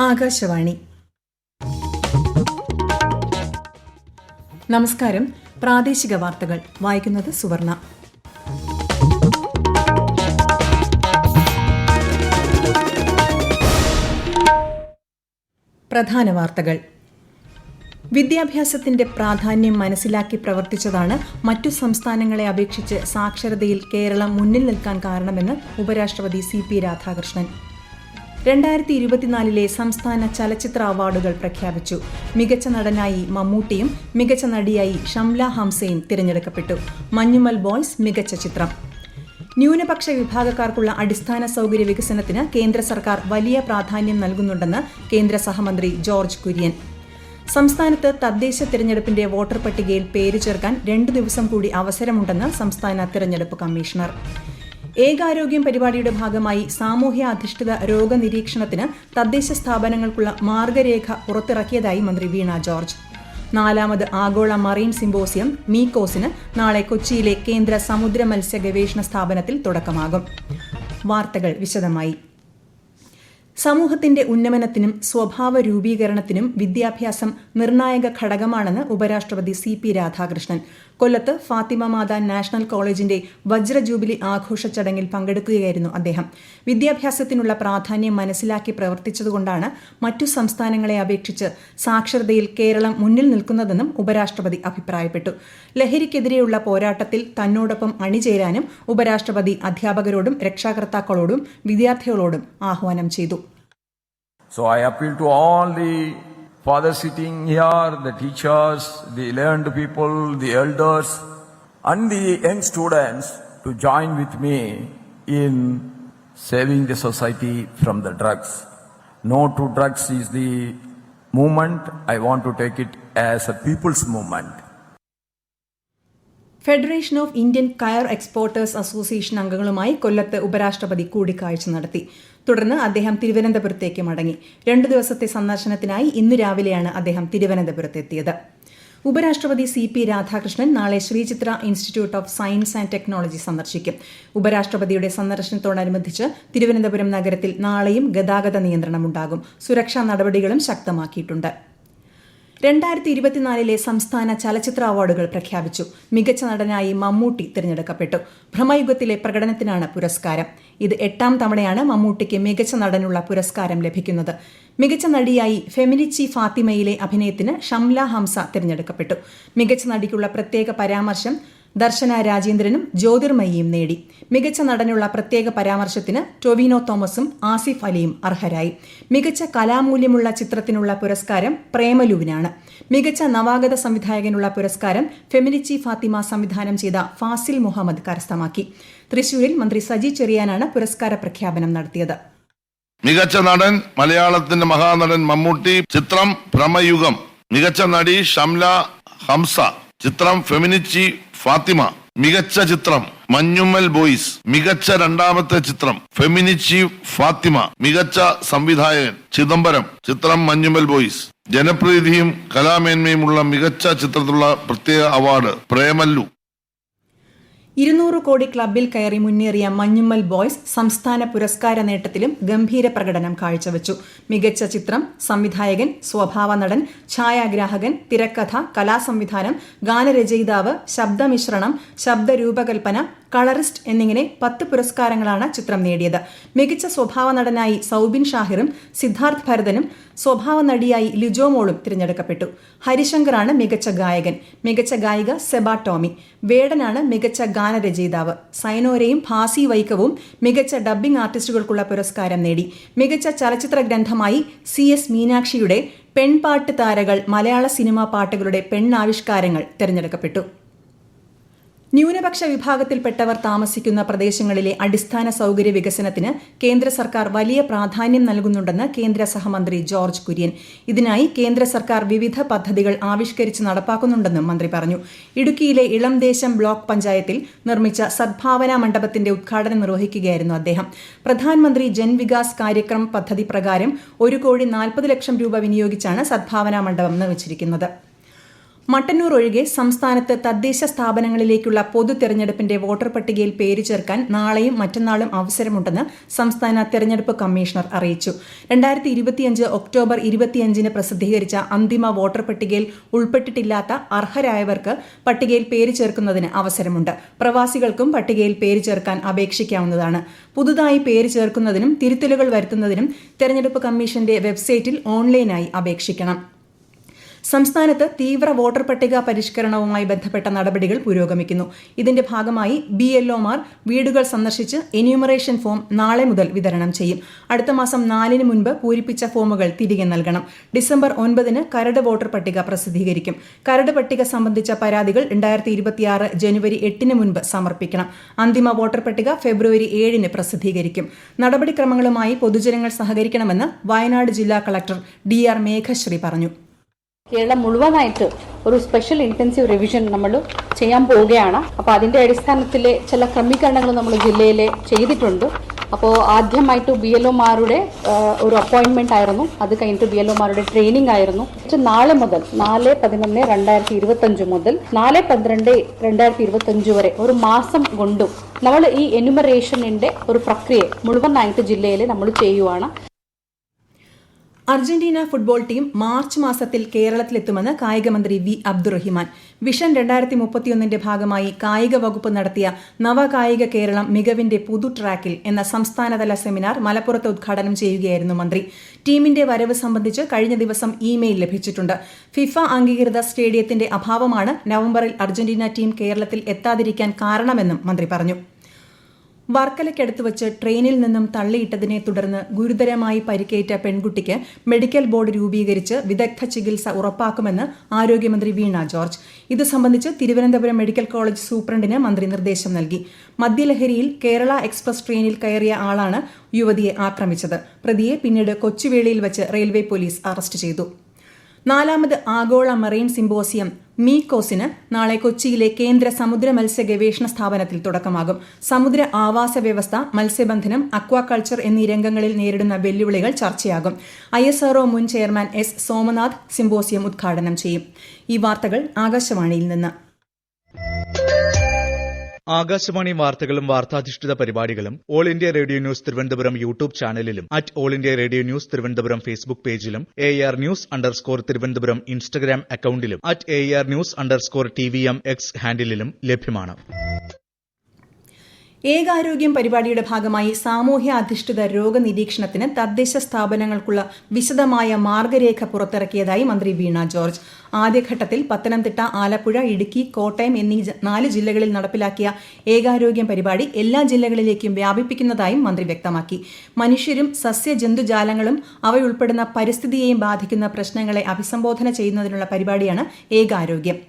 ആകാശവാണി. നമസ്കാരം. പ്രാദേശിക വാർത്തകൾ വായിക്കുന്നത് സുവർണ. പ്രധാന വാർത്തകൾ. വിദ്യാഭ്യാസത്തിന്റെ പ്രാധാന്യം മനസ്സിലാക്കി പ്രവർത്തിച്ചതാണ് മറ്റു സംസ്ഥാനങ്ങളെ അപേക്ഷിച്ച് സാക്ഷരതയിൽ കേരളം മുന്നിൽ നിൽക്കാൻ കാരണമെന്ന് ഉപരാഷ്ട്രപതി CP രാധാകൃഷ്ണൻ. 2024 സംസ്ഥാന ചലച്ചിത്ര അവാർഡുകൾ പ്രഖ്യാപിച്ചു. മികച്ച നടനായി മമ്മൂട്ടിയും മികച്ച നടിയായി ഷംല ഹംസയും തിരഞ്ഞെടുക്കപ്പെട്ടു. മഞ്ഞുമൽ ബോയ്സ് മികച്ച ചിത്രം. ന്യൂനപക്ഷ വിഭാഗക്കാർക്കുള്ള അടിസ്ഥാന സൗകര്യ വികസനത്തിന് കേന്ദ്ര സർക്കാർ വലിയ പ്രാധാന്യം നൽകുന്നുണ്ടെന്ന് കേന്ദ്ര സഹമന്ത്രി ജോർജ് കുര്യൻ. സംസ്ഥാനത്ത് തദ്ദേശ തിരഞ്ഞെടുപ്പിന്റെ വോട്ടർ പട്ടികയിൽ പേര് ചേർക്കാൻ 2 ദിവസം കൂടി അവസരമുണ്ടെന്ന് സംസ്ഥാന തിരഞ്ഞെടുപ്പ് കമ്മീഷണർ. ഏകാരോഗ്യം പരിപാടിയുടെ ഭാഗമായി സാമൂഹ്യ അധിഷ്ഠിത രോഗനിരീക്ഷണത്തിന് തദ്ദേശ സ്ഥാപനങ്ങൾക്കുള്ള മാർഗരേഖ പുറത്തിറക്കിയതായി മന്ത്രി വീണ ജോർജ്. 4ാമത് ആഗോള മറൈൻ സിമ്പോസിയം മീക്കോസിന് നാളെ കൊച്ചിയിലെ കേന്ദ്ര സമുദ്ര മത്സ്യ ഗവേഷണ സ്ഥാപനത്തിൽ തുടക്കമാകും. വാർത്തകൾ വിശദമായി. സമൂഹത്തിന്റെ ഉന്നമനത്തിനും സ്വഭാവ രൂപീകരണത്തിനും വിദ്യാഭ്യാസം നിർണായക ഘടകമാണെന്ന് ഉപരാഷ്ട്രപതി CP രാധാകൃഷ്ണൻ. കൊല്ലത്ത് ഫാത്തിമ മാതാ നാഷണൽ കോളേജിന്റെ വജ്ര ജൂബിലി ആഘോഷ ചടങ്ങിൽ പങ്കെടുക്കുകയായിരുന്നു അദ്ദേഹം. വിദ്യാഭ്യാസത്തിനുള്ള പ്രാധാന്യം മനസ്സിലാക്കി പ്രവർത്തിച്ചതുകൊണ്ടാണ് മറ്റു സംസ്ഥാനങ്ങളെ അപേക്ഷിച്ച് സാക്ഷരതയിൽ കേരളം മുന്നിൽ നിൽക്കുന്നതെന്നും ഉപരാഷ്ട്രപതി അഭിപ്രായപ്പെട്ടു. ലഹരിക്കെതിരെയുള്ള പോരാട്ടത്തിൽ തന്നോടൊപ്പം അണിചേരാനും ഉപരാഷ്ട്രപതി അധ്യാപകരോടും രക്ഷാകർത്താക്കളോടും വിദ്യാർത്ഥികളോടും ആഹ്വാനം ചെയ്തു. So I appeal to all the fathers sitting here, the teachers, the learned people, the elders and the young students to join with me in saving the society from the drugs. No to drugs is the movement. I want to take it as a people's movement. Federation of Indian കയർ exporters association അംഗങ്ങളുമായി കൊല്ലത്ത് ഉപരാഷ്ട്രപതി കൂടിക്കാഴ്ച നടത്തി. തുടർന്ന് അദ്ദേഹം തിരുവനന്തപുരത്തേക്ക് മടങ്ങി. 2 ദിവസത്തെ സന്ദർശനത്തിനായി ഇന്ന് രാവിലെയാണ് അദ്ദേഹം തിരുവനന്തപുരത്തെത്തിയത്. ഉപരാഷ്ട്രപതി CP രാധാകൃഷ്ണൻ നാളെ Sree Chitra institute of science and technology സന്ദർശിക്കും. ഉപരാഷ്ട്രപതിയുടെ സന്ദർശനത്തോടനുബന്ധിച്ച് തിരുവനന്തപുരം നഗരത്തിൽ നാളെയും ഗതാഗത നിയന്ത്രണമുണ്ടാകും. സുരക്ഷാ നടപടികളും ശക്തമാക്കിയിട്ടുണ്ട്. 2024 സംസ്ഥാന ചലച്ചിത്ര അവാർഡുകൾ പ്രഖ്യാപിച്ചു. മികച്ച നടനായി മമ്മൂട്ടി തിരഞ്ഞെടുക്കപ്പെട്ടു. ഭ്രമയുഗത്തിലെ പ്രകടനത്തിനാണ് പുരസ്കാരം. ഇത് 8ാം തവണയാണ് മമ്മൂട്ടിക്ക് മികച്ച നടനുള്ള പുരസ്കാരം ലഭിക്കുന്നത്. മികച്ച നടിയായി ഫെമിനിച്ചി ഫാത്തിമയിലെ അഭിനയത്തിന് ഷംല ഹംസ തിരഞ്ഞെടുക്കപ്പെട്ടു. മികച്ച നടിക്കുള്ള പ്രത്യേക പരാമർശം ദർശന രാജേന്ദ്രനും ജ്യോതിർമയിയും നേടി. മികച്ച നടനുള്ള പ്രത്യേക പരാമർശത്തിന് ടൊവിനോ തോമസും ആസിഫ് അലിയും അർഹരായി. മികച്ച കലാമൂല്യമുള്ള ചിത്രത്തിനുള്ള പുരസ്കാരം പ്രേമലുവിനാണ്. മികച്ച നവാഗത സംവിധായകനുള്ള പുരസ്കാരം ഫെമിനിച്ചി ഫാത്തിമ സംവിധാനം ചെയ്ത ഫാസിൽ മുഹമ്മദ് കരസ്ഥമാക്കി. തൃശൂരിൽ മന്ത്രി സജി ചെറിയാനാണ് പുരസ്കാര പ്രഖ്യാപനം നടത്തിയത്. മികച്ച നടൻ മലയാളത്തിന്റെ മഹാനടൻ മമ്മൂട്ടി, ചിത്രം ഭ്രമയുഗം. മികച്ച നടി ഷംല ഹംസ, ചിത്രം ഫെമിനിച്ചി ഫാത്തിമ. മികച്ച ചിത്രം മഞ്ഞുമൽ ബോയ്സ്. മികച്ച 2ാമത്തെ ചിത്രം ഫെമിനിച്ചി ഫാത്തിമ. മികച്ച സംവിധായകൻ ചിദംബരം, ചിത്രം മഞ്ഞുമൽ ബോയ്സ്. ജനപ്രീതിയും കലാമേന്മയുമുള്ള മികച്ച ചിത്രത്തിലുള്ള പ്രത്യേക അവാർഡ് പ്രേമല്ലു. 200 കോടി ക്ലബിൽ കയറി മുന്നേറിയ മഞ്ഞുമ്മൽ ബോയ്സ് സംസ്ഥാന പുരസ്കാര നേട്ടത്തിലും ഗംഭീര പ്രകടനം കാഴ്ചവെച്ചു. മികച്ച ചിത്രം, സംവിധായകൻ, സ്വഭാവ നടൻ, ഛായാഗ്രാഹകൻ, തിരക്കഥ, കലാസംവിധാനം, ഗാനരചയിതാവ്, ശബ്ദമിശ്രണം, ശബ്ദരൂപകൽപ്പന, കളറിസ്റ്റ് എന്നിങ്ങനെ 10 പുരസ്കാരങ്ങളാണ് ചിത്രം നേടിയത്. മികച്ച സ്വഭാവ നടനായി സൗബിൻ ഷാഹിറും സിദ്ധാർത്ഥ് ഭരതനും സ്വഭാവ നടിയായി ലിജോ മോളും തിരഞ്ഞെടുക്കപ്പെട്ടു. ഹരിശങ്കറാണ് മികച്ച ഗായകൻ. മികച്ച ഗായിക സെബ ടോമി. വേടനാണ് മികച്ച ഗാനരചയിതാവ്. സൈനോരയും ഭാസി വൈക്കവും മികച്ച ഡബ്ബിംഗ് ആർട്ടിസ്റ്റുകൾക്കുള്ള പുരസ്കാരം നേടി. മികച്ച ചലച്ചിത്ര ഗ്രന്ഥമായി CS മീനാക്ഷിയുടെ പെൺപാട്ട് താരകൾ മലയാള സിനിമാ പാട്ടുകളുടെ പെണ്ണാവിഷ്കാരങ്ങൾ തിരഞ്ഞെടുക്കപ്പെട്ടു. ന്യൂനപക്ഷ വിഭാഗത്തിൽപ്പെട്ടവർ താമസിക്കുന്ന പ്രദേശങ്ങളിലെ അടിസ്ഥാന സൗകര്യ വികസനത്തിന് കേന്ദ്ര സർക്കാർ വലിയ പ്രാധാന്യം നൽകുന്നുണ്ടെന്ന് കേന്ദ്ര സഹമന്ത്രി ജോർജ് കുര്യൻ. ഇതിനായി കേന്ദ്ര സർക്കാർ വിവിധ പദ്ധതികൾ ആവിഷ്കരിച്ച് നടപ്പാക്കുന്നുണ്ടെന്നും മന്ത്രി പറഞ്ഞു. ഇടുക്കിയിലെ ഇളംദേശം ബ്ലോക്ക് പഞ്ചായത്തിൽ നിർമ്മിച്ച സദ്ഭാവന മണ്ഡപത്തിന്റെ ഉദ്ഘാടനം നിർവഹിക്കുകയായിരുന്നു അദ്ദേഹം. പ്രധാനമന്ത്രി ജൻവികാസ് കാര്യക്രം പദ്ധതി പ്രകാരം 1,40,00,000 രൂപ വിനിയോഗിച്ചാണ് സദ്ഭാവന മണ്ഡപം നിർമ്മിച്ചിരിക്കുന്നത്. മട്ടന്നൂർ ഒഴികെ സംസ്ഥാനത്ത് തദ്ദേശ സ്ഥാപനങ്ങളിലേക്കുള്ള പൊതു തെരഞ്ഞെടുപ്പിന്റെ വോട്ടർ പട്ടികയിൽ പേര് ചേർക്കാൻ നാളെയും മറ്റന്നാളും അവസരമുണ്ടെന്ന് സംസ്ഥാന തെരഞ്ഞെടുപ്പ് കമ്മീഷണർ അറിയിച്ചു. 2025 ഒക്ടോബർ 25 പ്രസിദ്ധീകരിച്ച അന്തിമ വോട്ടർ പട്ടികയിൽ ഉൾപ്പെട്ടിട്ടില്ലാത്ത അർഹരായവർക്ക് പട്ടികയിൽ പേര് ചേർക്കുന്നതിന് അവസരമുണ്ട്. പ്രവാസികൾക്കും പട്ടികയിൽ പേര് ചേർക്കാൻ അപേക്ഷിക്കാവുന്നതാണ്. പുതുതായി പേര് ചേർക്കുന്നതിനും തിരുത്തലുകൾ വരുത്തുന്നതിനും തെരഞ്ഞെടുപ്പ് കമ്മീഷന്റെ വെബ്സൈറ്റിൽ ഓൺലൈനായി അപേക്ഷിക്കണം. സംസ്ഥാനത്ത് തീവ്ര വോട്ടർ പട്ടിക പരിഷ്കരണവുമായി ബന്ധപ്പെട്ട നടപടികൾ പുരോഗമിക്കുന്നു. ഇതിന്റെ ഭാഗമായി BLOമാർ വീടുകൾ സന്ദർശിച്ച് എന്യൂമറേഷൻ ഫോം നാളെ മുതൽ വിതരണം ചെയ്യും. അടുത്ത മാസം 4 മുൻപ് പൂരിപ്പിച്ച ഫോമുകൾ തിരികെ നൽകണം. ഡിസംബർ 9 കരട് വോട്ടർ പട്ടിക പ്രസിദ്ധീകരിക്കും. കരട് പട്ടിക സംബന്ധിച്ച പരാതികൾ 2026 ജനുവരി 8 മുൻപ് സമർപ്പിക്കണം. അന്തിമ വോട്ടർ പട്ടിക ഫെബ്രുവരി 7 പ്രസിദ്ധീകരിക്കും. നടപടിക്രമങ്ങളുമായി പൊതുജനങ്ങൾ സഹകരിക്കണമെന്ന് വയനാട് ജില്ലാ കളക്ടർ DR മേഘശ്രീ പറഞ്ഞു. കേരളം മുഴുവനായിട്ട് ഒരു സ്പെഷ്യൽ ഇന്റൻസീവ് റിവിഷൻ നമ്മൾ ചെയ്യാൻ പോവുകയാണ്. അപ്പോൾ അതിന്റെ അടിസ്ഥാനത്തിൽ ചില ക്രമീകരണങ്ങൾ നമ്മൾ ജില്ലയിൽ ചെയ്തിട്ടുണ്ട്. അപ്പോൾ ആദ്യമായിട്ട് BLOമാരുടെ ഒരു അപ്പോയിന്റ്മെന്റ് ആയിരുന്നു. അത് കഴിഞ്ഞിട്ട് BLOമാരുടെ ട്രെയിനിങ് ആയിരുന്നു. നാളെ മുതൽ 4/11/2025 മുതൽ 4/12/2025 വരെ ഒരു മാസം കൊണ്ടും നമ്മൾ ഈ എന്യൂമറേഷനിന്റെ ഒരു പ്രക്രിയ മുഴുവനായിട്ട് ജില്ലയിൽ നമ്മൾ ചെയ്യുവാണ്. അർജന്റീന ഫുട്ബോൾ ടീം മാർച്ച് മാസത്തിൽ കേരളത്തിലെത്തുമെന്ന് കായികമന്ത്രി V. അബ്ദുറഹിമാൻ. വിഷൻ 2031ന്റെ ഭാഗമായി കായിക വകുപ്പ് നടത്തിയ നവകായിക കേരളം മികവിന്റെ പുതു ട്രാക്കിൽ എന്ന സംസ്ഥാനതല സെമിനാർ മലപ്പുറത്ത് ഉദ്ഘാടനം ചെയ്യുകയായിരുന്നു മന്ത്രി. ടീമിന്റെ വരവ് സംബന്ധിച്ച് കഴിഞ്ഞ ദിവസം ഇമെയിൽ ലഭിച്ചിട്ടുണ്ട്. ഫിഫ അംഗീകൃത സ്റ്റേഡിയത്തിന്റെ അഭാവമാണ് നവംബറിൽ അർജന്റീന ടീം കേരളത്തിൽ എത്താതിരിക്കാൻ കാരണമെന്നും മന്ത്രി പറഞ്ഞു. വർക്കലയ്ക്കടുത്ത് വച്ച് ട്രെയിനിൽ നിന്നും തള്ളിയിട്ടതിനെ തുടർന്ന് ഗുരുതരമായി പരിക്കേറ്റ പെൺകുട്ടിക്ക് മെഡിക്കൽ ബോർഡ് രൂപീകരിച്ച് വിദഗ്ധ ചികിത്സ ഉറപ്പാക്കുമെന്ന് ആരോഗ്യമന്ത്രി വീണ ജോർജ്. ഇത് സംബന്ധിച്ച് തിരുവനന്തപുരം മെഡിക്കൽ കോളേജ് സൂപ്രണ്ടിന് മന്ത്രി നിർദ്ദേശം നൽകി. മദ്യലഹരിയിൽ കേരള എക്സ്പ്രസ് ട്രെയിനിൽ കയറിയ ആളാണ് യുവതിയെ ആക്രമിച്ചത്. പ്രതിയെ പിന്നീട് കൊച്ചുവേളിയിൽ വച്ച് റെയിൽവേ പോലീസ് അറസ്റ്റ് ചെയ്തു. 4ാമത് ആഗോള മറൈൻ സിമ്പോസിയം മീക്കോസിന് നാളെ കൊച്ചിയിലെ കേന്ദ്ര സമുദ്ര മത്സ്യ ഗവേഷണ സ്ഥാപനത്തിൽ തുടക്കമാകും. സമുദ്ര ആവാസ വ്യവസ്ഥ, മത്സ്യബന്ധനം, അക്വാകൾച്ചർ എന്നീ രംഗങ്ങളിൽ നേരിടുന്ന വെല്ലുവിളികൾ ചർച്ചയാകും. ISRO മുൻ ചെയർമാൻ S. സോമനാഥ് സിമ്പോസിയം ഉദ്ഘാടനം ചെയ്യും. ഈ വാർത്തകൾ ആകാശവാണിയിൽ നിന്ന്. ആകാശവാണി വാർത്തകളും വാർത്താധിഷ്ഠിത പരിപാടികളും all India radio news Thiruvananthapuram YouTube ചാനലിലും all India radio news Thiruvananthapuram Facebook പേജിലും AR News_ തിരുവനന്തപുരം ഇൻസ്റ്റഗ്രാം അക്കൌണ്ടിലും AR News_TVM X ഹാൻഡിലും ലഭ്യമാണ്. ഏകാരോഗ്യം പരിപാടിയുടെ ഭാഗമായി സാമൂഹ്യ അധിഷ്ഠിത രോഗനിരീക്ഷണത്തിന് തദ്ദേശ സ്ഥാപനങ്ങൾക്കുള്ള വിശദമായ മാർഗരേഖ പുറത്തിറക്കിയതായി മന്ത്രി വീണ ജോർജ്. ആദ്യഘട്ടത്തിൽ പത്തനംതിട്ട, ആലപ്പുഴ, ഇടുക്കി, കോട്ടയം എന്നീ 4 ജില്ലകളിൽ നടപ്പിലാക്കിയ ഏകാരോഗ്യം പരിപാടി എല്ലാ ജില്ലകളിലേക്കും വ്യാപിപ്പിക്കുന്നതായും മന്ത്രി വ്യക്തമാക്കി. മനുഷ്യരും സസ്യജന്തുജാലങ്ങളും അവയുൾപ്പെടുന്ന പരിസ്ഥിതിയെയും ബാധിക്കുന്ന പ്രശ്നങ്ങളെ അഭിസംബോധന ചെയ്യുന്നതിനുള്ള പരിപാടിയാണ് ഏകാരോഗ്യം.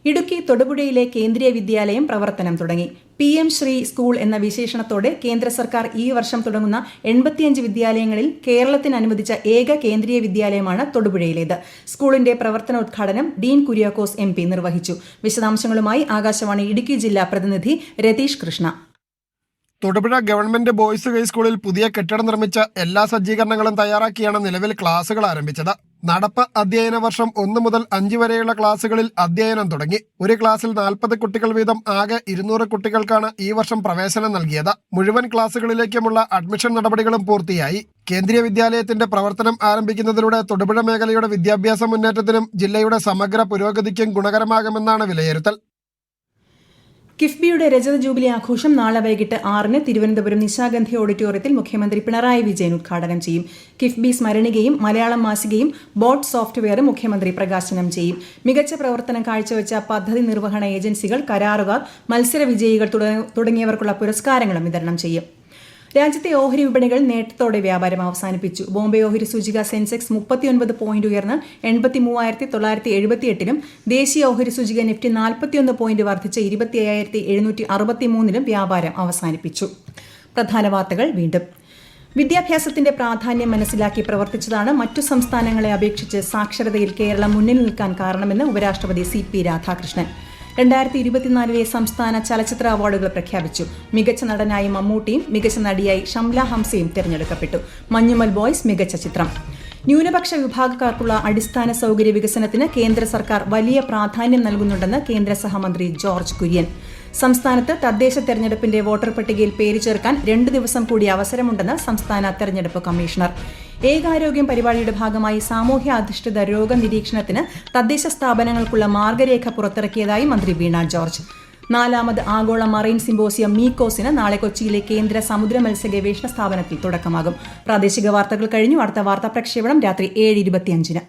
ഇടുക്കി തൊടുപുഴയിലെ കേന്ദ്രീയ വിദ്യാലയം പ്രവർത്തനം തുടങ്ങി. PM ശ്രീ സ്കൂൾ എന്ന വിശേഷണത്തോടെ കേന്ദ്ര സർക്കാർ ഈ വർഷം തുടങ്ങുന്ന 85 വിദ്യാലയങ്ങളിൽ കേരളത്തിന് അനുവദിച്ച ഏക കേന്ദ്രീയ വിദ്യാലയമാണ് തൊടുപുഴയിലേത്. സ്കൂളിന്റെ പ്രവർത്തനോദ്ഘാടനം ഡീൻ കുര്യാക്കോസ് MP നിർവഹിച്ചു. വിശദാംശങ്ങളുമായി ആകാശവാണി ഇടുക്കി ജില്ലാ പ്രതിനിധി രതീഷ് കൃഷ്ണ. തൊടുപുഴ ഗവൺമെന്റ് ബോയ്സ് ഹൈസ്കൂളിൽ പുതിയ കെട്ടിടം നിർമ്മിച്ച എല്ലാ സജ്ജീകരണങ്ങളും തയ്യാറാക്കിയാണ് നിലവിൽ ക്ലാസുകൾ ആരംഭിച്ചത്. നടപ്പ് അധ്യയന വർഷം 1 മുതൽ 5 വരെയുള്ള ക്ലാസുകളിൽ അധ്യയനം തുടങ്ങി. ഒരു ക്ലാസ്സിൽ 40 കുട്ടികൾ വീതം ആകെ 200 കുട്ടികൾക്കാണ് ഈ വർഷം പ്രവേശനം നൽകിയത്. മുഴുവൻ ക്ലാസുകളിലേക്കുമുള്ള അഡ്മിഷൻ നടപടികളും പൂർത്തിയായി. കേന്ദ്രീയ വിദ്യാലയത്തിന്റെ പ്രവർത്തനം ആരംഭിക്കുന്നതിലൂടെ തൊടുപുഴ മേഖലയുടെ വിദ്യാഭ്യാസ മുന്നേറ്റത്തിനും ജില്ലയുടെ സമഗ്ര പുരോഗതിക്കും ഗുണകരമാകുമെന്നാണ് വിലയിരുത്തൽ. കിഫ്ബിയുടെ രജത ജൂബിലി ആഘോഷം നാളെ വൈകിട്ട് 6 തിരുവനന്തപുരം നിശാഗന്ധി ഓഡിറ്റോറിയത്തിൽ മുഖ്യമന്ത്രി പിണറായി വിജയൻ ഉദ്ഘാടനം ചെയ്യും. കിഫ്ബി സ്മരണികയും മലയാളം മാസികയും ബോട്ട് സോഫ്റ്റ്വെയറും മുഖ്യമന്ത്രി പ്രകാശനം ചെയ്യും. മികച്ച പ്രവർത്തനം കാഴ്ചവെച്ച പദ്ധതി നിർവഹണ ഏജൻസികൾ, കരാറുകാർ, മത്സര വിജയികൾ തുടങ്ങിയവർക്കുള്ള പുരസ്കാരങ്ങളും വിതരണം ചെയ്യും. രാജ്യത്തെ ഓഹരി വിപണികൾ നേട്ടത്തോടെ വ്യാപാരം അവസാനിപ്പിച്ചു. ബോംബെ ഓഹരി സൂചിക സെൻസെക്സ് 39 പോയിന്റ് ഉയർന്ന് 83,978-ലും ദേശീയ ഓഹരി സൂചിക നിഫ്റ്റി 41 പോയിന്റ് വർദ്ധിച്ച് 25,763-ലും വ്യാപാരം അവസാനിപ്പിച്ചു. പ്രധാന വാർത്തകൾ വീണ്ടും. വിദ്യാഭ്യാസത്തിന്റെ പ്രാധാന്യം മനസ്സിലാക്കി പ്രവർത്തിച്ചതാണ് മറ്റു സംസ്ഥാനങ്ങളെ അപേക്ഷിച്ച് സാക്ഷരതയിൽ കേരളം മുന്നിൽ നിൽക്കാൻ കാരണമെന്ന് ഉപരാഷ്ട്രപതി CP രാധാകൃഷ്ണൻ. 2024 സംസ്ഥാന ചലച്ചിത്ര അവാർഡുകൾ പ്രഖ്യാപിച്ചു. മികച്ച നടനായി മമ്മൂട്ടിയും മികച്ച നടിയായി ഷംല ഹംസയും തിരഞ്ഞെടുക്കപ്പെട്ടു. മഞ്ഞുമൽ ബോയ്സ് മികച്ച ചിത്രം. ന്യൂനപക്ഷ വിഭാഗക്കാർക്കുള്ള അടിസ്ഥാന സൌകര്യ വികസനത്തിന് കേന്ദ്ര സർക്കാർ വലിയ പ്രാധാന്യം നൽകുന്നുണ്ടെന്ന് കേന്ദ്ര സഹമന്ത്രി ജോർജ് കുര്യൻ. സംസ്ഥാനത്ത് തദ്ദേശ തെരഞ്ഞെടുപ്പിന്റെ വോട്ടർ പട്ടികയിൽ പേര് ചേർക്കാൻ 2 ദിവസം കൂടി അവസരമുണ്ടെന്ന് സംസ്ഥാന തെരഞ്ഞെടുപ്പ് കമ്മീഷണർ. ഏകാരോഗ്യം പരിപാടിയുടെ ഭാഗമായി സാമൂഹ്യ അധിഷ്ഠിത രോഗനിരീക്ഷണത്തിന് തദ്ദേശ സ്ഥാപനങ്ങൾക്കുള്ള മാർഗരേഖ പുറത്തിറക്കിയതായി മന്ത്രി വീണ ജോർജ്. 4ാമത് ആഗോള മറൈൻ സിമ്പോസിയം മീക്കോസിന് നാളെ കൊച്ചിയിലെ കേന്ദ്ര സമുദ്ര മത്സ്യ ഗവേഷണ സ്ഥാപനത്തിൽ തുടക്കമാകും. പ്രാദേശിക വാർത്തകൾ കഴിഞ്ഞു. അടുത്ത വാർത്താ പ്രക്ഷേപണം രാത്രി 7:25.